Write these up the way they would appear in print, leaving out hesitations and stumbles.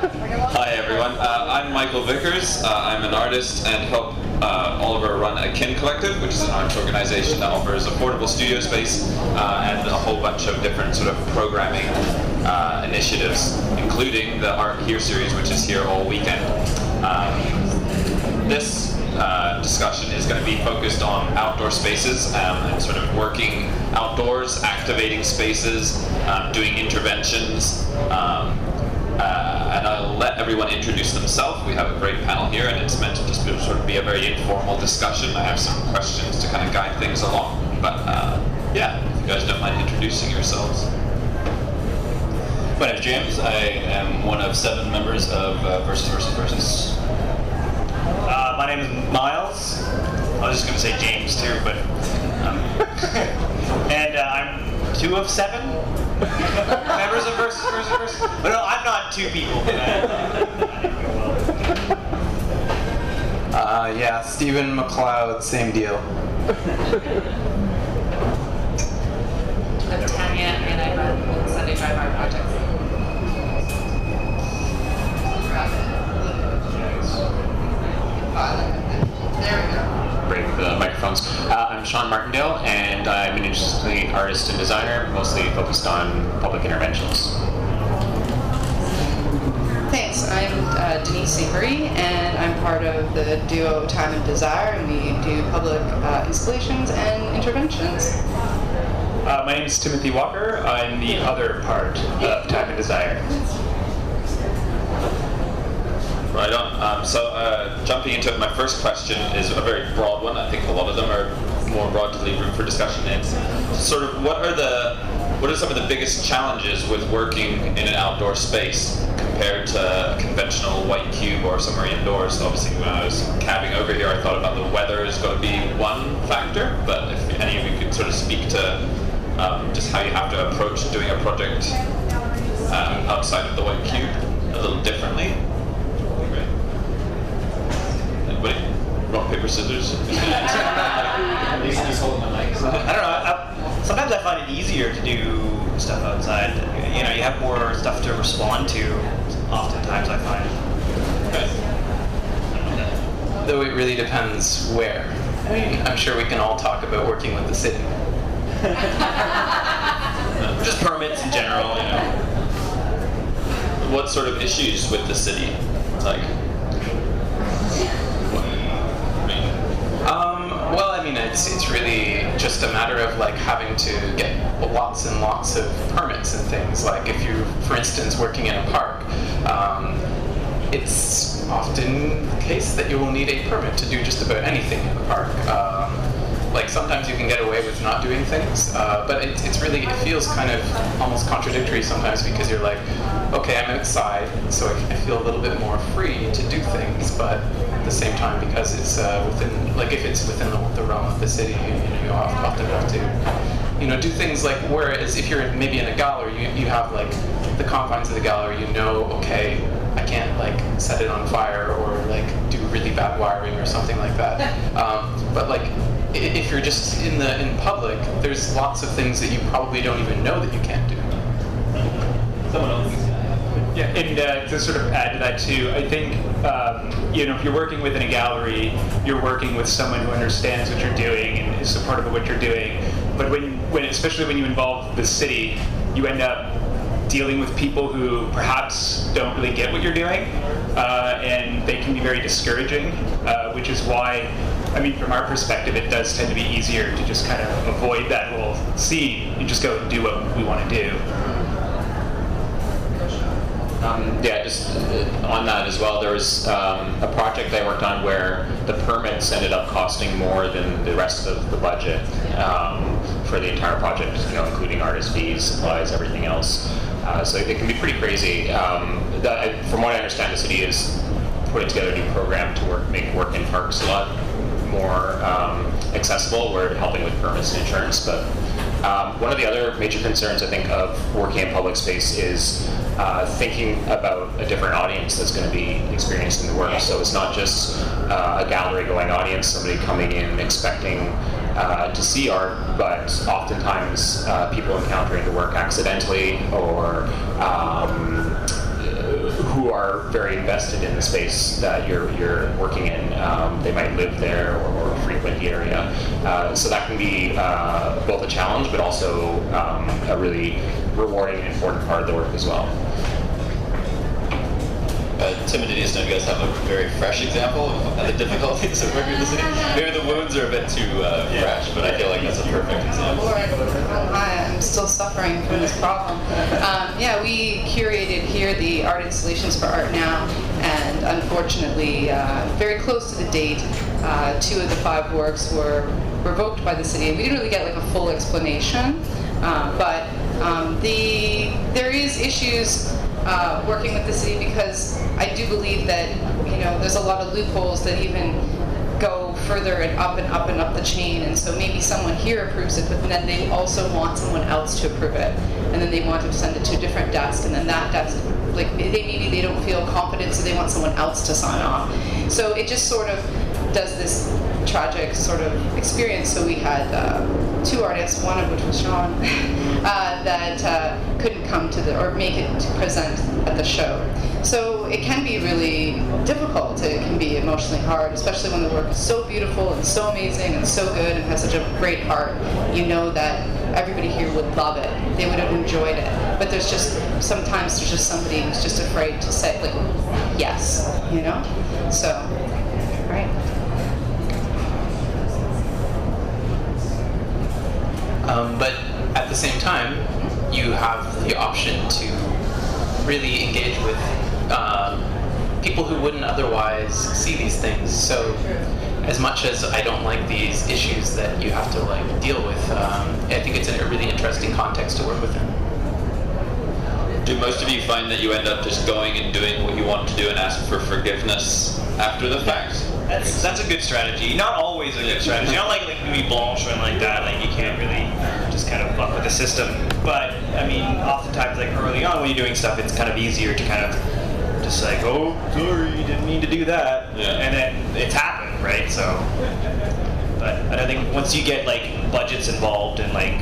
Hi everyone, I'm Michael Vickers. I'm an artist and help Oliver run Akin Collective, which is an arts organization that offers affordable studio space and a whole bunch of different sort of programming initiatives, including the Art Here series, which is here all weekend. This discussion is going to be focused on outdoor spaces and sort of working outdoors, activating spaces, doing interventions. And I'll let everyone introduce themselves. We have a great panel here, and it's meant to just sort of be a very informal discussion. I have some questions to kind of guide things along. But yeah, if you guys don't mind introducing yourselves. My name is James. I am one of 7 members of VSVSVS. My name is Miles. I was just going to say James too, but and I'm 2 of 7 members of VSVSVS. But no, I'm not 2 people. Yeah, Stephen McLeod, same deal. I'm Tania, and I run Sunday Drive Art Projects. There we go. Break the microphones. I'm Sean Martindale, and I'm an interdisciplinary artist and designer, mostly focused on public interventions. Thanks. I'm Denise Seabury, and I'm part of the duo Time and Desire, and we do public installations and interventions. My name is Timothy Walker. I'm the other part of Time and Desire. Right on. So jumping into it, my first question is a very broad one. I think a lot of them are more broad to leave room for discussion. It's sort of what are some of the biggest challenges with working in an outdoor space compared to a conventional white cube or somewhere indoors? Obviously, when I was cabbing over here, I thought about the weather is going to be one factor, but if any of you could sort of speak to just how you have to approach doing a project outside of the white cube a little differently. Anybody? Rock, paper, scissors? At least he's holding the mic. I don't know. Sometimes I find it easier to do stuff outside. You know, you have more stuff to respond to. Oftentimes, I find. Though it really depends where. I mean, I'm sure we can all talk about working with the city. Just permits in general, you know. What sort of issues with the city? Like, Well, I mean, it's really just a matter of like having to get lots and lots of permits and things. Like if you're, for instance, working in a park, it's often the case that you will need a permit to do just about anything in the park. Like sometimes you can get away with not doing things, but it's really, it feels kind of almost contradictory sometimes because you're like, okay, I'm outside, so I feel a little bit more free to do things, but at the same time, because it's within, like if it's within the realm of the city, you often have to, do things like, whereas if you're maybe in a gallery, you have like the confines of the gallery, okay, I can't like set it on fire or like do really bad wiring or something like that. But like, if you're just in public, there's lots of things that you probably don't even know that you can't do. Someone else. Yeah, and to sort of add to that too, I think if you're working within a gallery, you're working with someone who understands what you're doing and is supportive of what you're doing. But especially when you involve the city, you end up dealing with people who perhaps don't really get what you're doing, and they can be very discouraging, which is why, I mean, from our perspective, it does tend to be easier to just kind of avoid that whole scene and just go and do what we want to do. Just on that as well, there was a project I worked on where the permits ended up costing more than the rest of the budget for the entire project, including artist fees, supplies, everything else. So it can be pretty crazy. From what I understand, the city is putting together a new program to make work in parks a lot more accessible. We're helping with permits and insurance, but one of the other major concerns, I think, of working in public space is thinking about a different audience that's going to be experiencing the work. So it's not just a gallery-going audience, somebody coming in expecting to see art, but oftentimes people encountering the work accidentally or who who are very invested in the space that you're working in. They might live there or frequent the area. So that can be both a challenge, but also a really rewarding and important part of the work as well. Tim and Denise, do you guys have a very fresh example of the difficulties of working in the city? Maybe the wounds are a bit too fresh, but I feel like that's a perfect example. I'm still suffering from this problem. We curated here the art installations for Art Now, and unfortunately, very close to the date, 2 of the 5 works were revoked by the city. We didn't really get like a full explanation, but there is issues working with the city, because I do believe that there's a lot of loopholes that even go further and up and up and up the chain, and so maybe someone here approves it, but then they also want someone else to approve it, and then they want to send it to a different desk, and then that desk, like maybe they don't feel confident, so they want someone else to sign off. So it just sort of does this tragic sort of experience. So we had 2 artists, one of which was Sean, that couldn't come to or make it to present at the show. So it can be really difficult. It can be emotionally hard, especially when the work is so beautiful and so amazing and so good and has such a great heart. You know that everybody here would love it. They would have enjoyed it. But sometimes there's just somebody who's just afraid to say, like, yes, So, right. But at the same time, you have the option to really engage with people who wouldn't otherwise see these things. So as much as I don't like these issues that you have to deal with, I think it's a really interesting context to work within. Do most of you find that you end up just going and doing what you want to do and ask for forgiveness after the fact? That's a good strategy. Not always a good strategy. Not like Louis Blanche or like that. Like you can't really just kind of fuck with the system. But I mean, oftentimes like early on when you're doing stuff, it's kind of easier to kind of just like, oh, sorry, you didn't mean to do that, and then it's happened, right? So, but I think once you get like budgets involved and like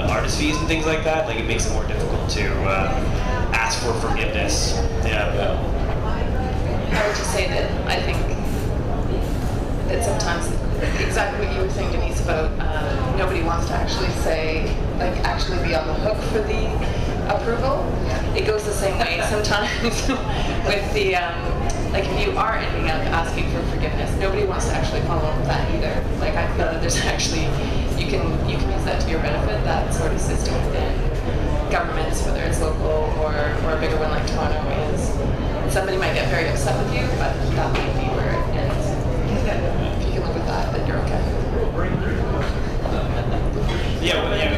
artist fees and things like that, like it makes it more difficult to ask for forgiveness. Yeah. I would just say that I think that sometimes exactly what you were saying, Denise, about nobody wants to actually say, like, actually be on the hook for the approval. It goes the same way sometimes with the, like, if you are ending up asking for forgiveness, nobody wants to actually follow up with that either. Like, I feel that there's actually, you can use that to your benefit, that sort of system within governments, whether it's local or a bigger one like Toronto is. Somebody might get very upset with you, but that might be where it ends. If you can live with that, then you're okay.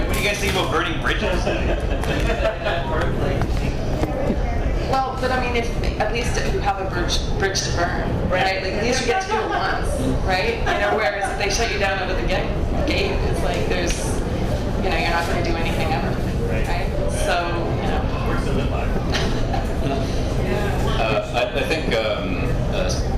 What do you guys think about burning bridges? Well, but I mean, if at least you have a bridge to burn, right? Like at least you get to do it once, right? Whereas if they shut you down out of the gate, it's like there's, you're not going to do anything ever, right? So, I think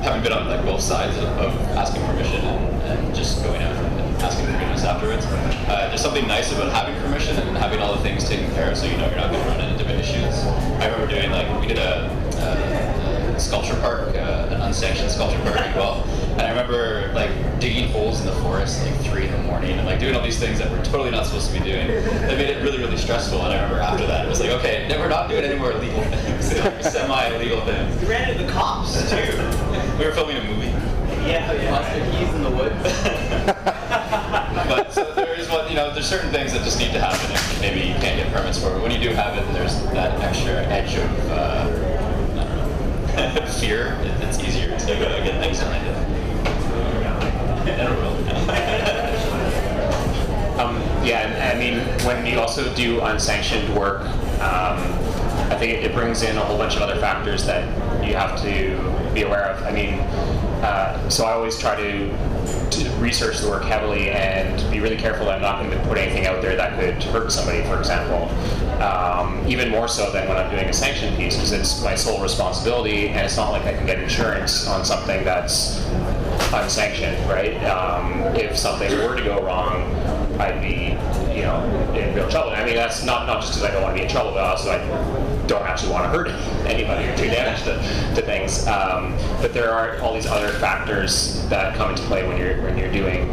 having been on both sides of asking permission and just going out and asking forgiveness afterwards, there's something nice about having permission and having all the things taken care of, so you're not going to run into different issues. I remember doing we did a sculpture park, an unsanctioned sculpture park as well, and I remember digging holes in the forest 3 in the morning and doing all these things that we're totally not supposed to be doing. It made it really, really stressful, and I remember after that it was like, okay, we're not doing any more illegal things, semi-illegal things. We ran into the cops too. We were filming a movie. Lost their keys in the woods. But so there is there's certain things that just need to happen and maybe you can't get permits for. But when you do have it, there's that extra edge of fear. It's easier to get things done. I mean, when you also do unsanctioned work, I think it brings in a whole bunch of other factors that you have to be aware of. I mean, so I always try to research the work heavily and be really careful that I'm not going to put anything out there that could hurt somebody, for example. Even more so than when I'm doing a sanctioned piece, because it's my sole responsibility, and it's not like I can get insurance on something that's unsanctioned, right? If something were to go wrong, I'd be in real trouble. And I mean, that's not just because I don't want to be in trouble, but also I don't actually want to hurt anybody or do damage to things. But there are all these other factors that come into play when you're doing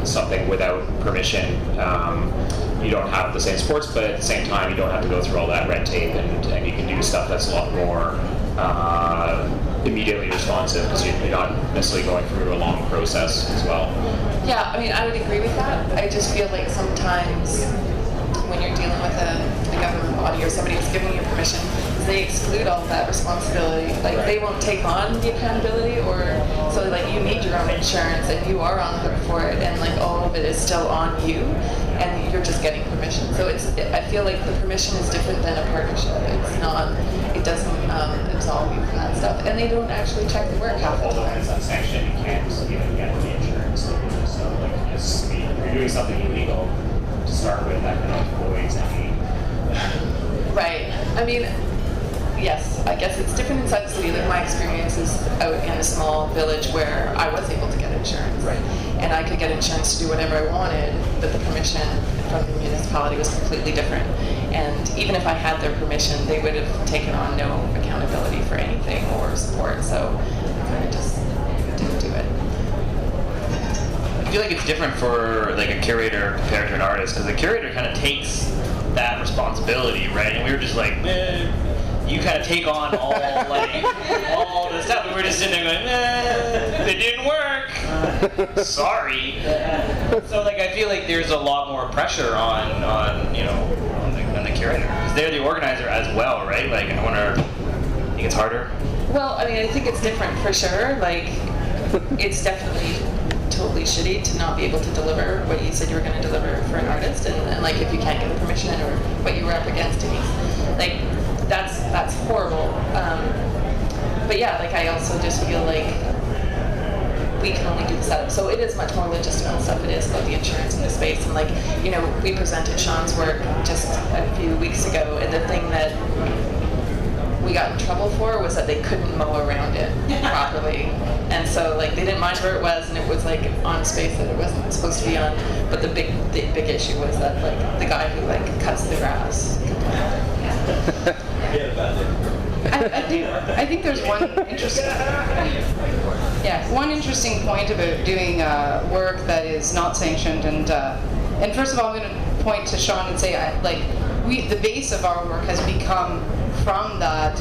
something without permission. You don't have the same sports, but at the same time, you don't have to go through all that red tape, and you can do stuff that's a lot more immediately responsive because you're not necessarily going through a long process as well. Yeah, I mean, I would agree with that. I just feel like sometimes when you're dealing with a government body or somebody who's giving you permission, they exclude all that responsibility. Like, they won't take on the accountability, or so like you need your own insurance and you are on the hook for it, and like all of it is still on you, and you're just getting permission. So I feel like the permission is different than a partnership. It's not. It doesn't absolve you from that stuff, and they don't actually check the work half the Although time. it's unsanctioned, you can't even get the insurance. So like, if you're doing something illegal to start with, that can avoid any. Right. I mean, yes, I guess it's different inside the city. Like, my experience is out in a small village where I was able to get insurance. Right. And I could get insurance to do whatever I wanted, but the permission from the municipality was completely different. And even if I had their permission, they would have taken on no accountability for anything or support. So I kind of just didn't do it. I feel like it's different for like a curator compared to an artist, because the curator kind of takes that responsibility, right? And we were just like, you kind of take on all all the stuff, and we're just sitting there going, it didn't work. Sorry. So like, I feel like there's a lot more pressure on the curator, because they're the organizer as well, right? Like, I wonder, I think it's harder. Well, I mean, I think it's different for sure. Like, it's definitely totally shitty to not be able to deliver what you said you were going to deliver for an artist, and like if you can't get the permission or what you were up against, like that's horrible. But yeah, like I also just feel like we can only do the setup, so it is much more logistical stuff. It is about the insurance and the space, and like, you know, we presented Sean's work just a few weeks ago, and the thing that we got in trouble for was that they couldn't mow around it properly, and so like they didn't mind where it was, and it was like on space that it wasn't supposed to be on. But the big issue was that like the guy who like cuts the grass I think there's one interesting point about doing work that is not sanctioned, and first of all, I'm going to point to Sean and say the base of our work has become from that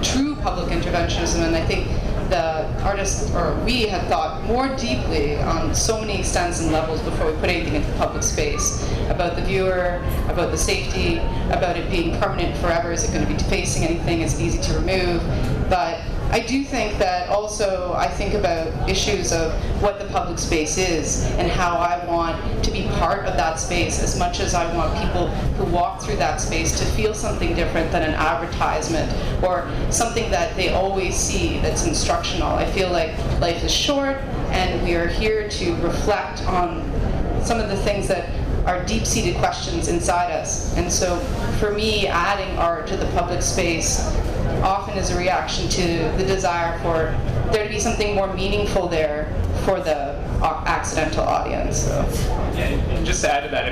true public interventionism, and I think the artists, or we, had thought more deeply on so many extents and levels before we put anything into public space, about the viewer, about the safety, about it being permanent forever. Is it going to be facing anything? Is it easy to remove? But I do think that also I think about issues of what the public space is and how I want to be part of that space as much as I want people who walk through that space to feel something different than an advertisement or something that they always see that's instructional. I feel like life is short, and we are here to reflect on some of the things that are deep-seated questions inside us. And so for me, adding art to the public space often is a reaction to the desire for there to be something more meaningful there for the accidental audience. So. Yeah, and just to add to that,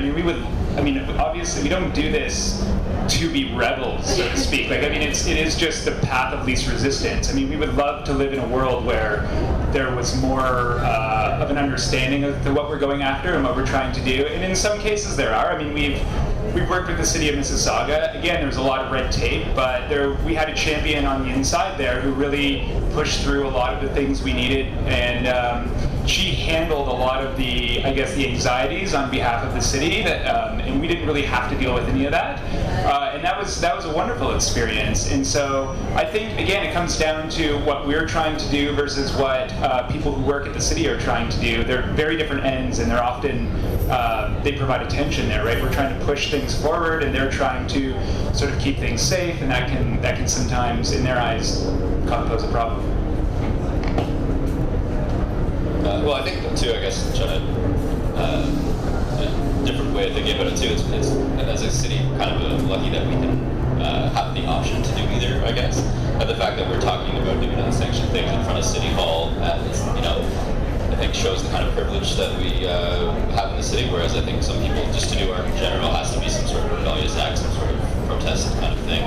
obviously we don't do this to be rebels, so to speak. Like, it is just the path of least resistance. We would love to live in a world where there was more of an understanding of what we're going after and what we're trying to do. And in some cases there are. We've worked with the city of Mississauga. Again, there was a lot of red tape, but we had a champion on the inside there who really pushed through a lot of the things we needed, and she handled a lot of the anxieties on behalf of the city, and we didn't really have to deal with any of that. And that was a wonderful experience. And so I think, again, it comes down to what we're trying to do versus what people who work at the city are trying to do. They're very different ends, and they're often, they provide a tension there, right? We're trying to push things forward, and they're trying to sort of keep things safe, and that can sometimes, in their eyes, pose a problem. Well, I think too, trying to a different way of thinking about it too. It's as a city, we're kind of lucky that we can have the option to do either, I guess. But the fact that we're talking about doing unsanctioned things in front of City Hall, I think shows the kind of privilege that we have in the city, whereas I think some people, just to do art in general, has to be some sort of rebellious act, some sort of protest kind of thing.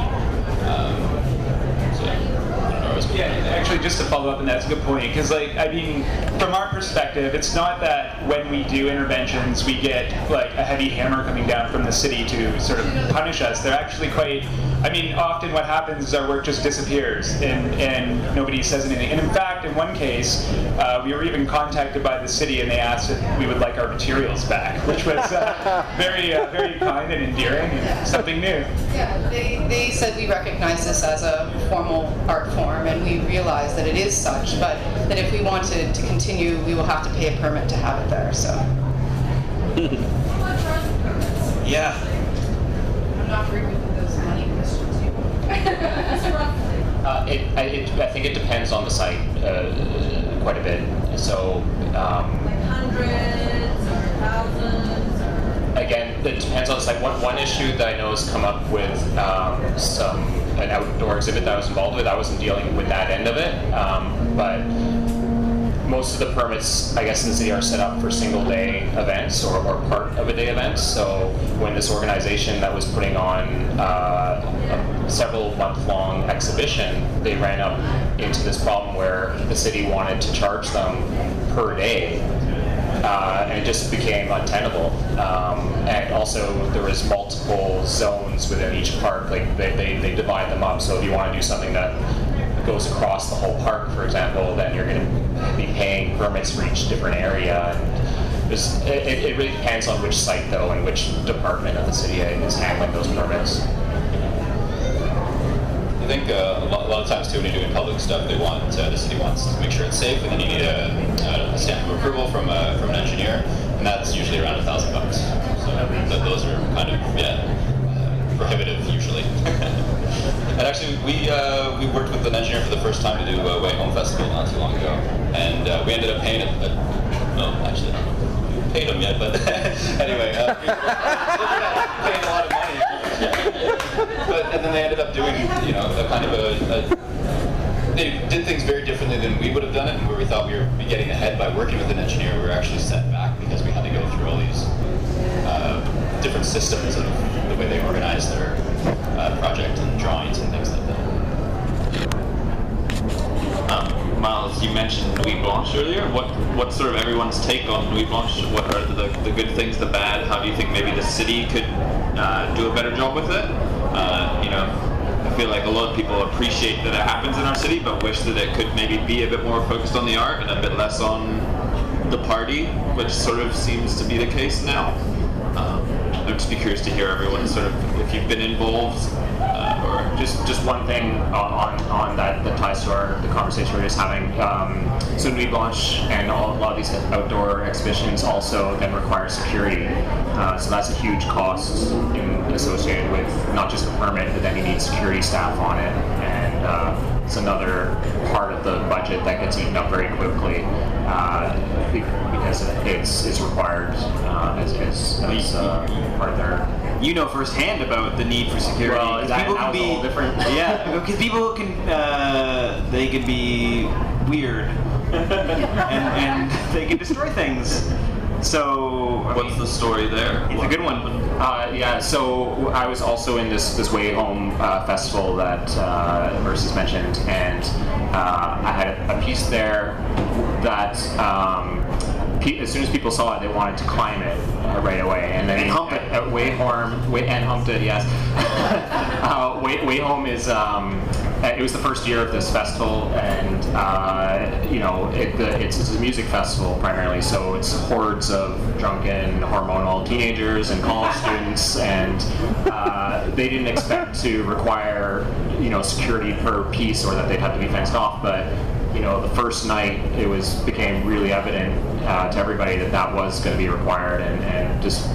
So yeah, I don't know. Yeah, actually, just to follow up on that, that's a good point. Because, like, I mean, from our perspective, it's not that when we do interventions, we get like a heavy hammer coming down from the city to sort of punish us. They're actually quite. I mean, often what happens is our work just disappears and nobody says anything. And in fact, in one case, we were even contacted by the city and they asked if we would like our materials back, which was very kind and endearing and something new. Yeah, they said we recognize this as a formal art form and we realize that it is such, but that if we wanted to continue, we will have to pay a permit to have it there, so. Yeah. I'm not free with those money questions. I think it depends on the site quite a bit. So hundreds or thousands or... Again, it depends on the site. One issue that I know has come up with an outdoor exhibit that I was involved with. I wasn't dealing with that end of it, but most of the permits, I guess, in the city are set up for single-day events or part of a day events. So when this organization that was putting on a several month-long exhibition, they ran up into this problem where the city wanted to charge them per day, and it just became untenable. And also, there was multiple zones within each park. Like they divide them up. So if you want to do something that goes across the whole park, for example, then you're going to be paying permits for each different area. And it really depends on which site, though, and which department of the city is handling those permits. I think a lot of times too, when you're doing public stuff, the city wants to make sure it's safe, and then you need a stamp of approval from an engineer, and that's usually around $1,000. So those are kind of prohibitive usually. And actually, we worked with an engineer for the first time to do a Way Home Festival not too long ago, and we ended up paying actually, I don't know if we paid him yet, but anyway, we paid a lot of money. And then they ended up doing, a kind of they did things very differently than we would have done it, and where we thought we were getting ahead by working with an engineer, we were actually set back because we had to go through all these different systems of the way they organize their project and drawings and things like that. Miles, you mentioned Nuit Blanche earlier. What's sort of everyone's take on Nuit Blanche? What are the good things, the bad? How do you think maybe the city could do a better job with it? I feel like a lot of people appreciate that it happens in our city, but wish that it could maybe be a bit more focused on the art and a bit less on the party, which sort of seems to be the case now. I'd just be curious to hear everyone sort of, if you've been involved, or Just one thing on that ties to the conversation we were just having. So Nuit Blanche and a lot of these outdoor exhibitions also then require security. So that's a huge cost associated with not just the permit, but then you need security staff on it. And it's another part of the budget that gets eaten up very quickly because it's required as part of their... You know firsthand about the need for security. Well, that people can was be all different. Yeah, because people can they can be weird and they can destroy things. So what's the story there? It's a good one. Yeah, so I was also in this Way Home festival that Versus mentioned, and I had a piece there that as soon as people saw it, they wanted to climb it right away, and then hump it. At Way Humped it, yes. Way Home is it was the first year of this festival, and it's a music festival primarily, so it's hordes of drunken, hormonal teenagers and college students, and they didn't expect to require security per piece or that they'd have to be fenced off, but the first night it became really evident to everybody that was going to be required, and just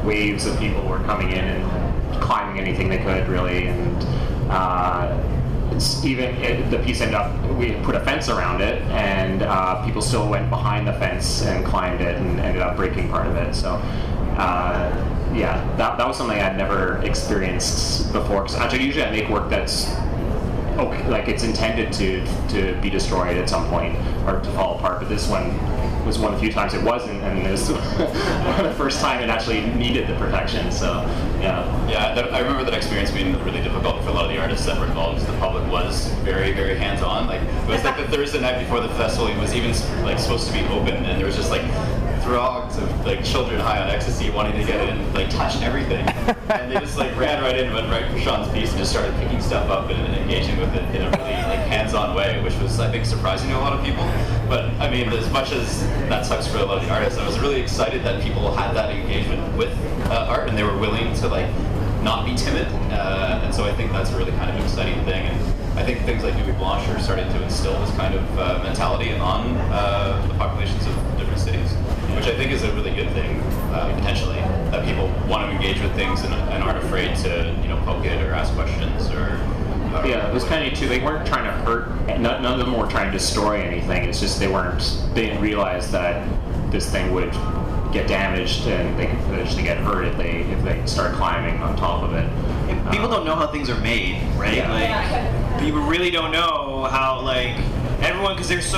waves of people were coming in and climbing anything they could, really, and the piece ended up, we put a fence around it, and people still went behind the fence and climbed it and ended up breaking part of it. So that was something I'd never experienced before, because usually I make work that's okay, like it's intended to be destroyed at some point or to fall apart. But this one was one of the few times it wasn't, and it was the first time it actually needed the protection. So I remember that experience being really difficult for a lot of the artists that were involved. The public was very, very hands-on. Like it was like the Thursday night before the festival, it was even like supposed to be open, and there was just like throngs of like children high on ecstasy wanting to get in, like touch everything, and they just like ran right in, went right for Sean's piece, and just started picking stuff up and engaging with it in a really like hands-on way, which was I think surprising to a lot of people. But I mean, as much as that sucks for a lot of the artists, I was really excited that people had that engagement with art and they were willing to like not be timid, and so I think that's a really kind of exciting thing. And I think things like Nuit Blanche are starting to instill this kind of mentality on the populations of different cities, which I think is a really good thing, potentially, that people want to engage with things and aren't afraid to, poke it or ask questions or. Yeah, it was kind of too. They weren't trying to hurt. None of them were trying to destroy anything. It's just they didn't realize that this thing would get damaged and they could potentially get hurt if they start climbing on top of it. And people don't know how things are made, right? Yeah. Like people really don't know how everyone, because there's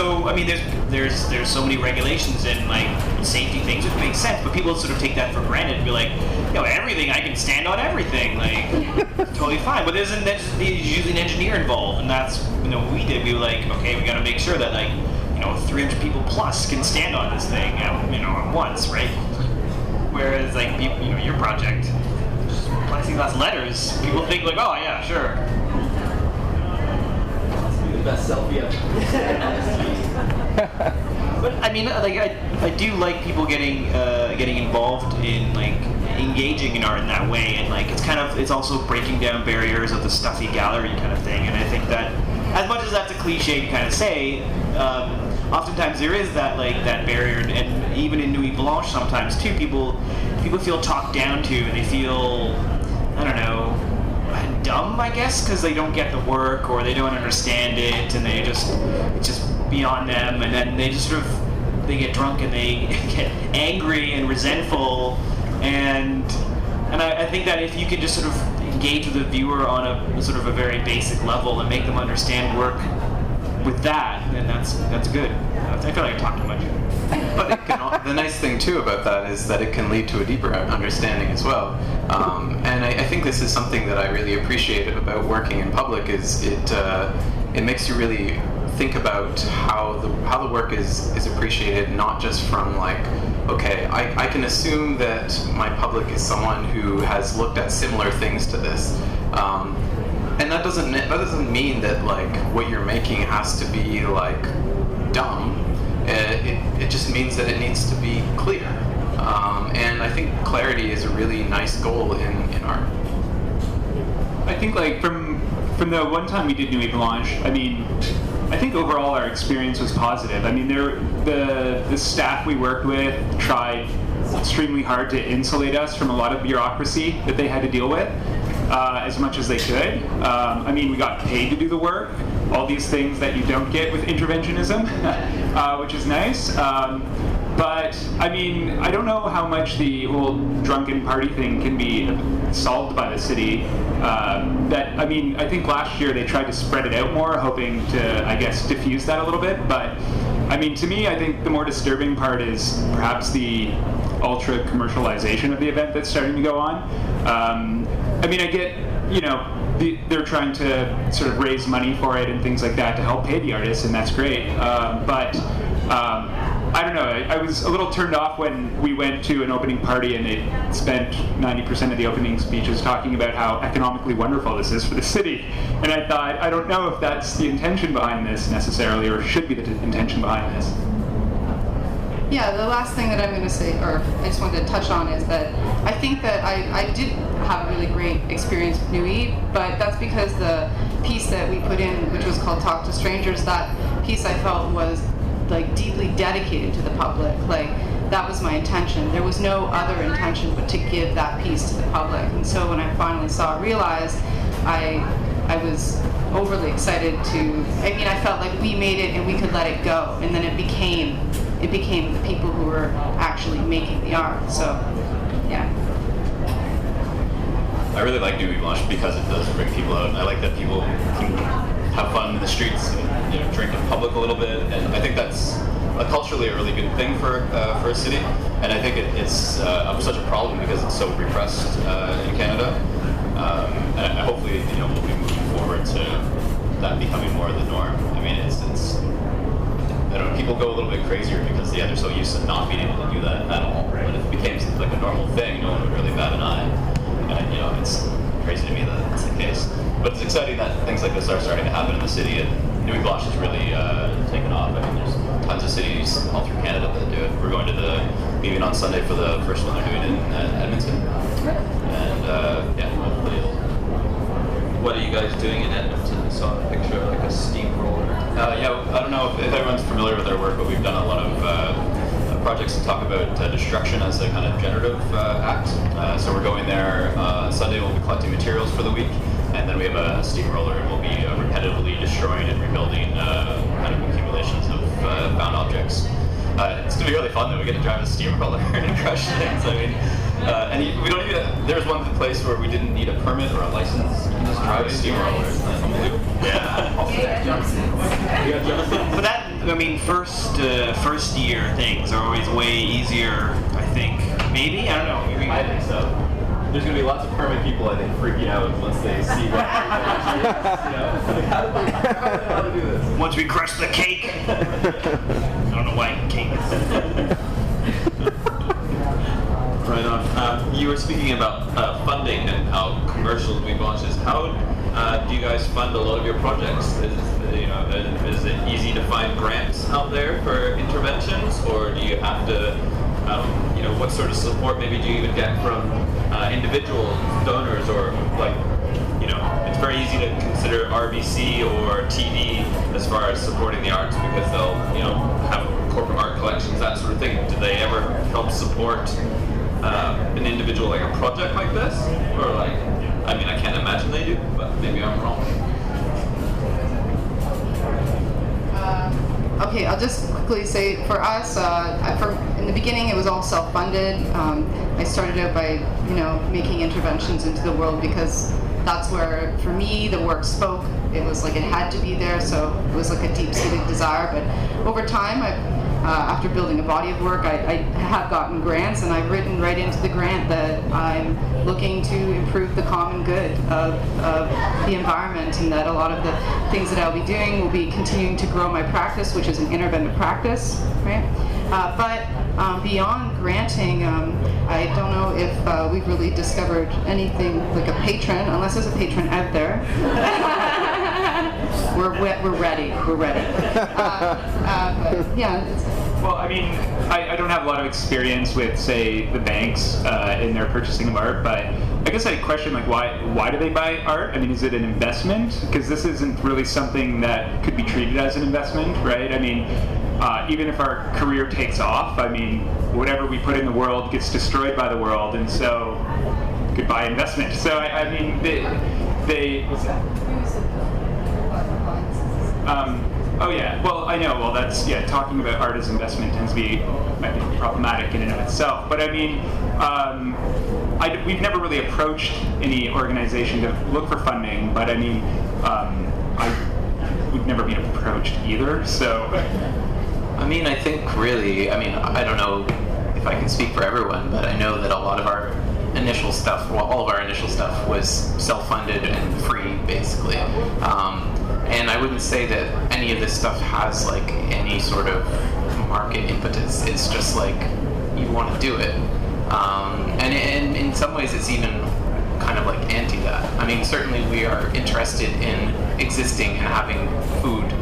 there's so many regulations and like safety things, which makes sense, but people sort of take that for granted and be like, everything, I can stand on everything, like totally fine. But there's usually an engineer involved, and that's what we did. We were like, okay, we got to make sure that 300 people plus can stand on this thing at once, right? Whereas your project, just plexiglass letters, people think like, oh yeah, sure. Best selfie ever. But I mean, I do like people getting involved in engaging in art in that way, and it's also breaking down barriers of the stuffy gallery kind of thing. And I think that as much as that's a cliche to kind of say, oftentimes there is that that barrier, and even in Nuit Blanche sometimes too, people feel talked down to, and they feel, I don't know, dumb, I guess, because they don't get the work or they don't understand it, and it's just beyond them, and then they just they get drunk and they get angry and resentful, and I think that if you can just sort of engage with the viewer on a sort of a very basic level and make them understand work with that, then that's good. I feel like I talked too much. But the nice thing too about that is that it can lead to a deeper understanding as well. And I think this is something that I really appreciate about working in public, is it makes you really think about how the work is appreciated, not just from okay, I can assume that my public is someone who has looked at similar things to this. And that doesn't mean that what you're making has to be dumb. It just means that it needs to be clear. And I think clarity is a really nice goal in art. I think from the one time we did Nuit Blanche, I think overall our experience was positive. The staff we worked with tried extremely hard to insulate us from a lot of bureaucracy that they had to deal with, as much as they could. We got paid to do the work, all these things that you don't get with interventionism, which is nice. But I don't know how much the whole drunken party thing can be solved by the city. I think last year they tried to spread it out more, hoping to, I guess, diffuse that a little bit. But to me, I think the more disturbing part is perhaps the ultra commercialization of the event that's starting to go on. I get, they're trying to sort of raise money for it and things like that to help pay the artists, and that's great. I don't know, I was a little turned off when we went to an opening party and they spent 90% of the opening speeches talking about how economically wonderful this is for the city. And I thought, I don't know if that's the intention behind this necessarily, or should be the intention behind this. Yeah, the last thing that I'm going to say, or I just wanted to touch on, is that I think that I did have a really great experience with Nuit, but that's because the piece that we put in, which was called Talk to Strangers, that piece I felt was deeply dedicated to the public. That was my intention. There was no other intention but to give that piece to the public. And so when I finally saw it realized, I was overly excited to, I felt like we made it and we could let it go. And then it became the people who were actually making the art. So, yeah. I really like Nuit Blanche because it does bring people out. I like that people can have fun in the streets, drink in public a little bit, and I think that's culturally a really good thing for a city, and I think it's such a problem because it's so repressed in Canada, and hopefully we'll be moving forward to that becoming more of the norm. I mean, it's I don't know, people go a little bit crazier because they're so used to not being able to do that at all. But if it became like a normal thing, no one would really bat an eye. And it's crazy to me that that's the case. But it's exciting that things like this are starting to happen in the city, and Nuit Blanche has really taken off. I mean, there's tons of cities all through Canada that do it. We're going to the meeting on Sunday for the first one they're doing in Edmonton. And hopefully What are you guys doing in Edmonton? I saw a picture of like a steamroller. I don't know if everyone's familiar with our work, but we've done a lot of projects to talk about destruction as a kind of generative act. So we're going there Sunday. We'll be collecting materials for the week, and then we have a steamroller, and we'll be repetitively destroying and rebuilding kind of accumulations of found objects. It's gonna be really fun though. We get to drive a steamroller and crush things. I mean, we don't even. There's one place where we didn't need a permit or a license. You can just drive a steamroller. It's unbelievable. But that, I mean, first year things are always way easier, I think. Maybe? I don't know. Maybe. I think so. There's going to be lots of permit people, I think, freaking out once they see what how to do this. Once we crush the cake. I don't know why cake is. Right on. You were speaking about funding and how commercial Nuit Blanche is. How do you guys fund a lot of your projects? Is it easy to find grants out there for interventions, or do you have to, what sort of support maybe do you even get from individual donors, or it's very easy to consider RBC or TD as far as supporting the arts because they'll, have corporate art collections, that sort of thing. Do they ever help support an individual, like a project like this? Or I can't imagine they do, but maybe I'm wrong. Okay, I'll just quickly say for us, in the beginning it was all self-funded. I started out by, making interventions into the world because that's where, for me, the work spoke. It was like it had to be there, so it was like a deep-seated desire. But over time, after building a body of work, I have gotten grants, and I've written right into the grant that I'm looking to improve the common good of the environment, and that a lot of the things that I'll be doing will be continuing to grow my practice, which is an interventive practice, right? But beyond granting, I don't know if we've really discovered anything like a patron, unless there's a patron out there. We're ready. But yeah. Well, I mean, I don't have a lot of experience with, say, the banks in their purchasing of art, but I guess I question, why do they buy art? I mean, is it an investment? Because this isn't really something that could be treated as an investment, right? I mean, even if our career takes off, I mean, whatever we put in the world gets destroyed by the world, and so goodbye investment. So, I mean, they oh yeah, well I know, well that's, talking about art as investment tends to be, might be problematic in and of itself, but I mean, we've never really approached any organization to look for funding, but I mean, we've never been approached either, so. I mean, I think really, I don't know if I can speak for everyone, but I know that a lot of our initial stuff, all of our initial stuff was self-funded and free, basically. And I wouldn't say that any of this stuff has any sort of market impetus. It's just you want to do it. And in some ways it's even kind of anti that. I mean, certainly we are interested in existing and having food.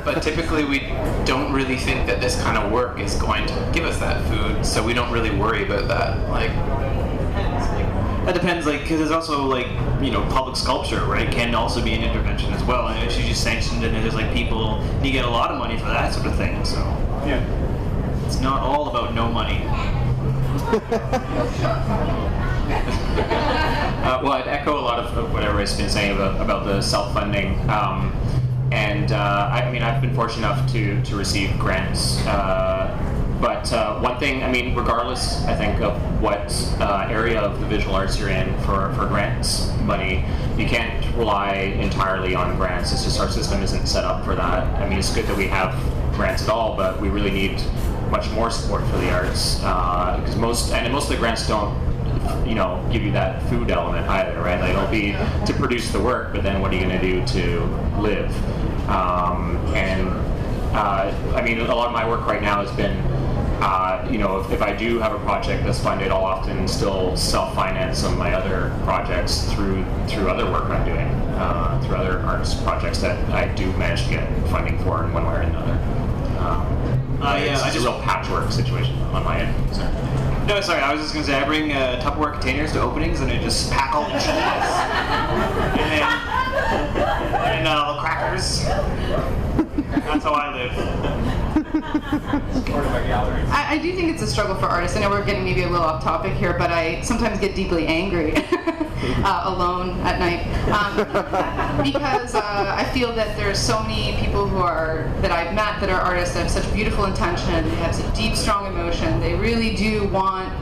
But typically we don't really think that this kind of work is going to give us that food, so we don't really worry about that. That depends, because there's also, public sculpture, right, can also be an intervention as well. And if she's just sanctioned and there's, people, you get a lot of money for that sort of thing, so. Yeah. It's not all about no money. Well, I'd echo a lot of what everybody's been saying about the self-funding. And I mean, I've been fortunate enough to receive grants But one thing, I mean, regardless, I think, of what area of the visual arts you're in for grants money, you can't rely entirely on grants. It's just our system isn't set up for that. I mean, it's good that we have grants at all, but we really need much more support for the arts, because most of the grants don't, give you that food element either, right? Like, it'll be to produce the work, but then what are you going to do to live? I mean, a lot of my work right now has been, if I do have a project that's funded, I'll often still self-finance some of my other projects through other work I'm doing, through other arts projects that I do manage to get funding for in one way or another. It's a real patchwork situation on my end. Sorry. No, sorry, I was just going to say, I bring Tupperware containers to openings and I just pack all the cheese and little crackers. That's how I live. I do think it's a struggle for artists. I know we're getting maybe a little off topic here, but I sometimes get deeply angry alone at night because I feel that there's so many people that I've met that are artists that have such beautiful intention. They have such deep, strong emotion. They really do want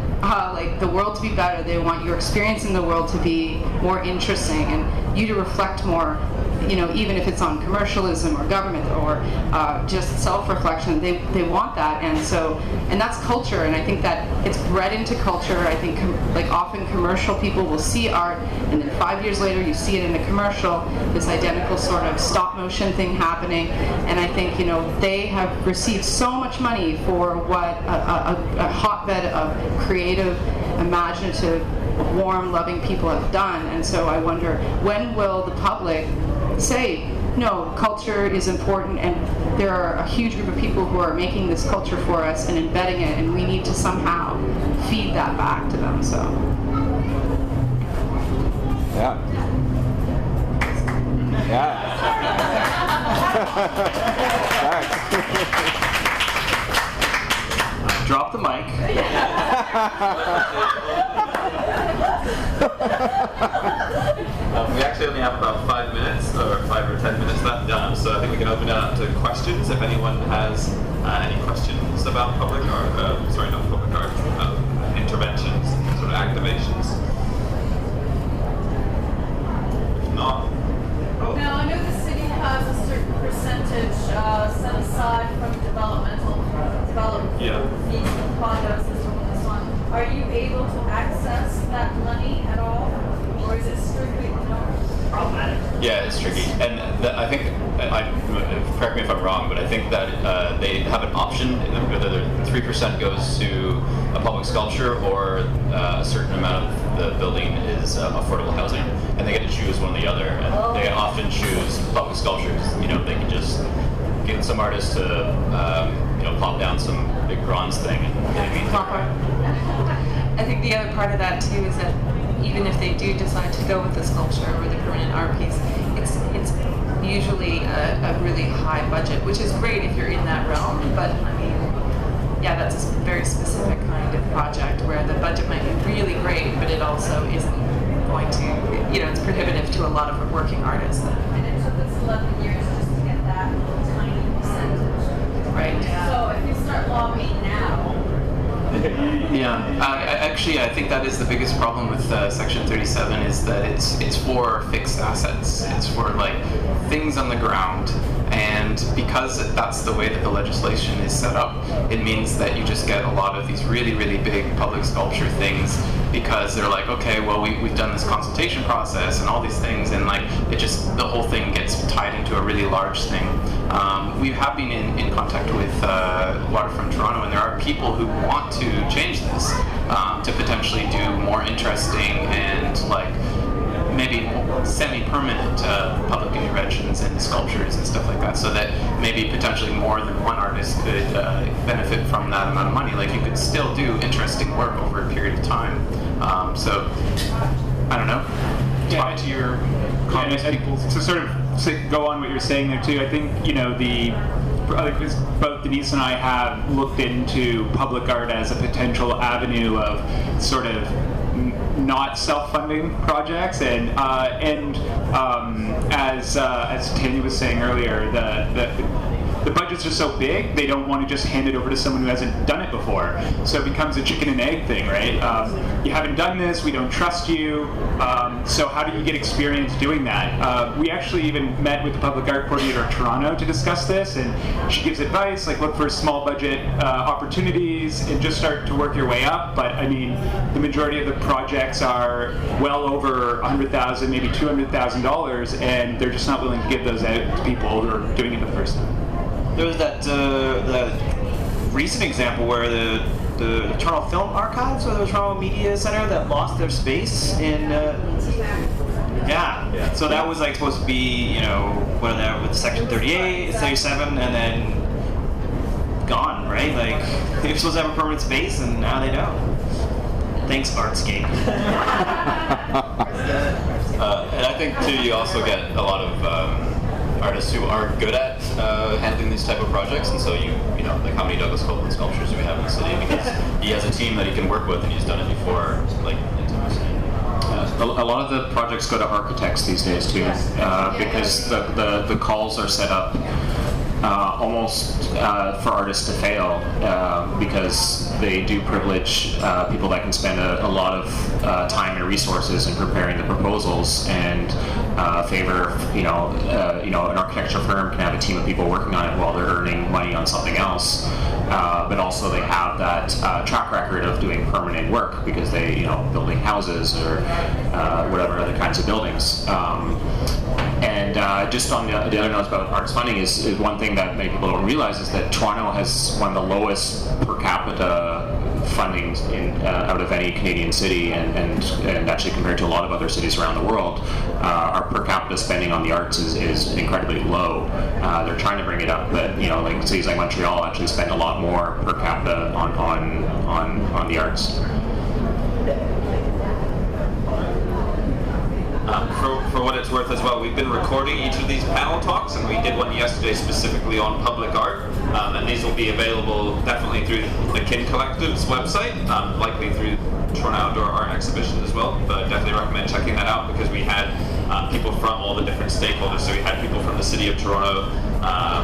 the world to be better. They want your experience in the world to be more interesting and you to reflect more. Even if it's on commercialism or government or just self-reflection, they want that, and that's culture, and I think that it's bred into culture. I think often commercial people will see art, and then 5 years later you see it in a commercial, this identical sort of stop motion thing happening, and I think they have received so much money for what a hotbed of creative, imaginative, warm, loving people have done, and so I wonder, when will the public say, no, culture is important and there are a huge group of people who are making this culture for us and embedding it, and we need to somehow feed that back to them, so. Yeah. Drop the mic. We actually only have about 5 minutes, or 5 or 10 minutes left, so I think we can open it up to questions if anyone has any questions about public art, not public art, interventions, sort of activations. If not, Now, I know the city has a certain percentage set aside from development fees and condos and so on and so on. Are you able to access that money at all? Or is it strictly problematic? Yeah, it's tricky, and I think, correct me if I'm wrong, but I think that they have an option whether 3% goes to a public sculpture or a certain amount of the building is affordable housing, and they get to choose one or the other, and they often choose public sculptures. They can just get some artists to plop down some big bronze thing and maybe. I think the other part of that too is that even if they do decide to go with the sculpture or the permanent art piece, it's usually a really high budget, which is great if you're in that realm, but I mean, yeah, that's a very specific kind of project where the budget might be really great, but it also isn't going to, it's prohibitive to a lot of working artists. And it took us 11 years just to get that tiny percentage. Right. So if you start lobbying now, I think that is the biggest problem with Section 37 is that it's for fixed assets. It's for things on the ground, and because that's the way that the legislation is set up, it means that you just get a lot of these really, really big public sculpture things because they're like, okay, well we've done this consultation process and all these things, and the whole thing gets tied into a really large thing. We have been in contact with Waterfront Toronto, and there are people who want to change this to potentially do more interesting and maybe semi-permanent public interventions and sculptures and stuff like that, so that maybe potentially more than one artist could benefit from that amount of money. You could still do interesting work over a period of time. So, I don't know. Talk to your comments, people. To sort of go on what you're saying there too, I think both Denise and I have looked into public art as a potential avenue of sort of not self-funding projects, and as Tania was saying earlier, the budgets is just so big, they don't want to just hand it over to someone who hasn't done it before. So it becomes a chicken and egg thing, right? You haven't done this, we don't trust you, so how do you get experience doing that? We actually even met with the Public Art Coordinator of Toronto to discuss this, and she gives advice, like look for small budget opportunities and just start to work your way up. But I mean, the majority of the projects are well over $100,000, maybe $200,000, and they're just not willing to give those out to people who are doing it the first time. There was that recent example where the Toronto Film Archives or the Toronto Media Center that lost their space in. Yeah. So that was like supposed to be, you know, with Section 38, 37, and then gone, right? Like they were supposed to have a permanent space, and now they don't. Thanks, Artscape. And I think too, you also get a lot of artists who aren't good at handling these type of projects, and so you know, like how many Douglas Copeland sculptures do we have in the city? Because he has a team that he can work with, and he's done it before, like. A lot of the projects go to architects these days too, because the calls are set up almost for artists to fail, because they do privilege people that can spend a lot of time and resources in preparing the proposals, and favor an architecture firm can have a team of people working on it while they're earning money on something else, but also they have that track record of doing permanent work because they building houses or whatever other kinds of buildings. And just on the other notes about arts funding is one thing that many people don't realize is that Toronto has one of the lowest per capita fundings out of any Canadian city, and actually compared to a lot of other cities around the world, our per capita spending on the arts is incredibly low. They're trying to bring it up, but like cities like Montreal actually spend a lot more per capita on the arts. For what it's worth as well, we've been recording each of these panel talks, and we did one yesterday specifically on public art, and these will be available definitely through the Akin Collective's website, likely through Toronto Outdoor Art Exhibition as well, but I definitely recommend checking that out because we had people from all the different stakeholders. So we had people from the City of Toronto,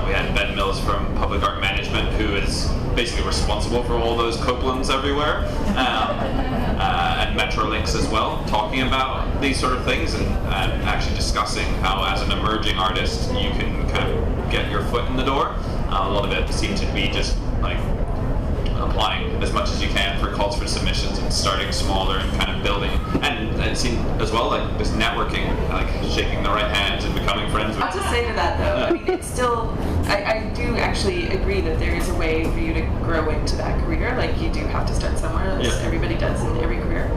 we had Ben Mills from Public Art Management, who is basically responsible for all those Copelands everywhere, and Metrolinx as well, talking about these sort of things and actually discussing how as an emerging artist you can kind of get your foot in the door. A lot of it seems to be just like applying as much as you can for calls for submissions and starting smaller and kind of building, and it seemed as well like this networking, like shaking the right hands and becoming friends with. I have to say to that though, I mean, it's still, I do actually agree that there is a way for you to grow into that career. Like you do have to start somewhere, as everybody does in every career.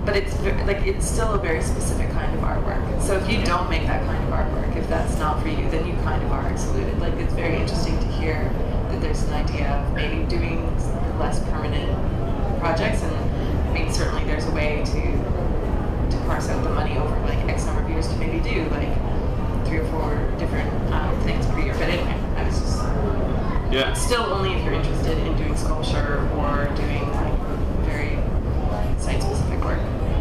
But it's still a very specific kind of artwork. So if you don't make that kind of artwork, if that's not for you, then you kind of are excluded. Like it's very interesting to hear that there's an idea of maybe doing less permanent projects, and I mean certainly there's a way to parse out the money over like X number of years to maybe do like 3 or 4 different things per year. But anyway, I was just it's still only if you're interested in doing sculpture or doing like very site-specific work.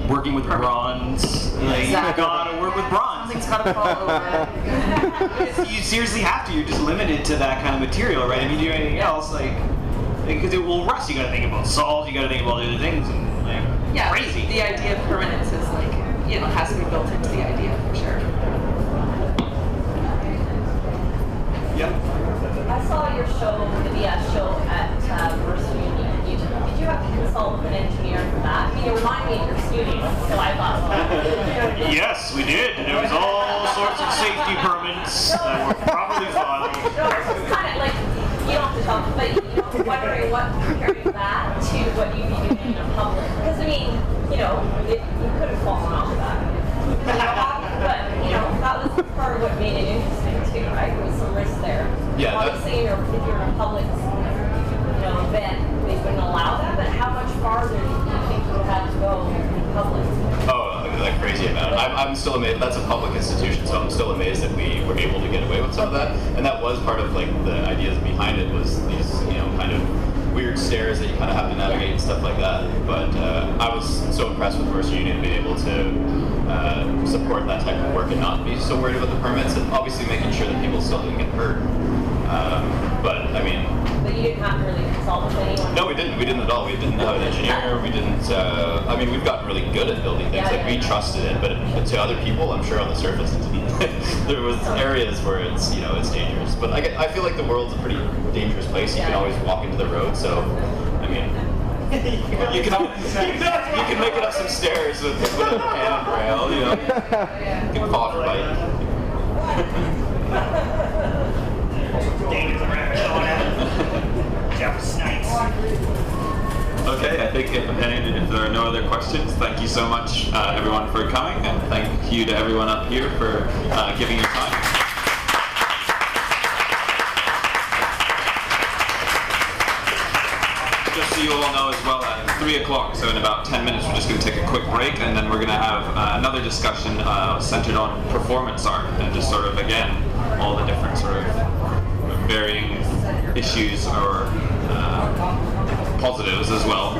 Working with bronze, like you gotta work with bronze. Something's gotta fall over. You seriously have to. You're just limited to that kind of material, right? If you do anything else, like because it will rust, you gotta think about salt. You gotta think about other things, and like crazy. The idea of permanence is like has to be built into the idea for sure. I saw your show, the VS show at First Union. Did you have to consult an engineer for that? I mean, it reminded me of your studio, so I thought. Yes, we did. There was all sorts of safety permits that were probably filed. No, it's kind of like you don't have to talk, but wondering what comparing that to what you'd be doing in public. Because I mean, you could have fallen off of that. But that was part of what made it interesting too, right? There was some risk there. Yeah. Obviously, if you're in a public, event, they wouldn't allow that. But how much farther do you think you would have to go in public? Oh, like crazy amount. I'm still amazed. That's a public institution, so I'm still amazed that we were able to get away with some of that. And that was part of like the ideas behind it was these, kind of weird stairs that you kind of have to navigate and stuff like that. But I was so impressed with First Union being able to support that type of work and not be so worried about the permits, and obviously making sure that people still didn't get hurt. But I mean. But you didn't have to really consult with anyone? No, we didn't. We didn't at all. We didn't have an engineer. We didn't. I mean, we've gotten really good at building things. Like we trusted it, but to other people, I'm sure on the surface, there was areas where it's it's dangerous. But I feel like the world's a pretty dangerous place. You can always walk into the road. So, I mean, you can make it up some stairs with a handrail. You can fall off your bike. Dangerous around. Jeff Snipes. Okay, I think if there are no other questions, thank you so much, everyone, for coming, and thank you to everyone up here for giving your time. Just so you all know as well, at 3 o'clock, so in about 10 minutes, we're just going to take a quick break, and then we're going to have another discussion centered on performance art, and just sort of, again, all the different sort of varying issues or positives as well.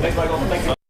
Thanks, Michael. Thanks.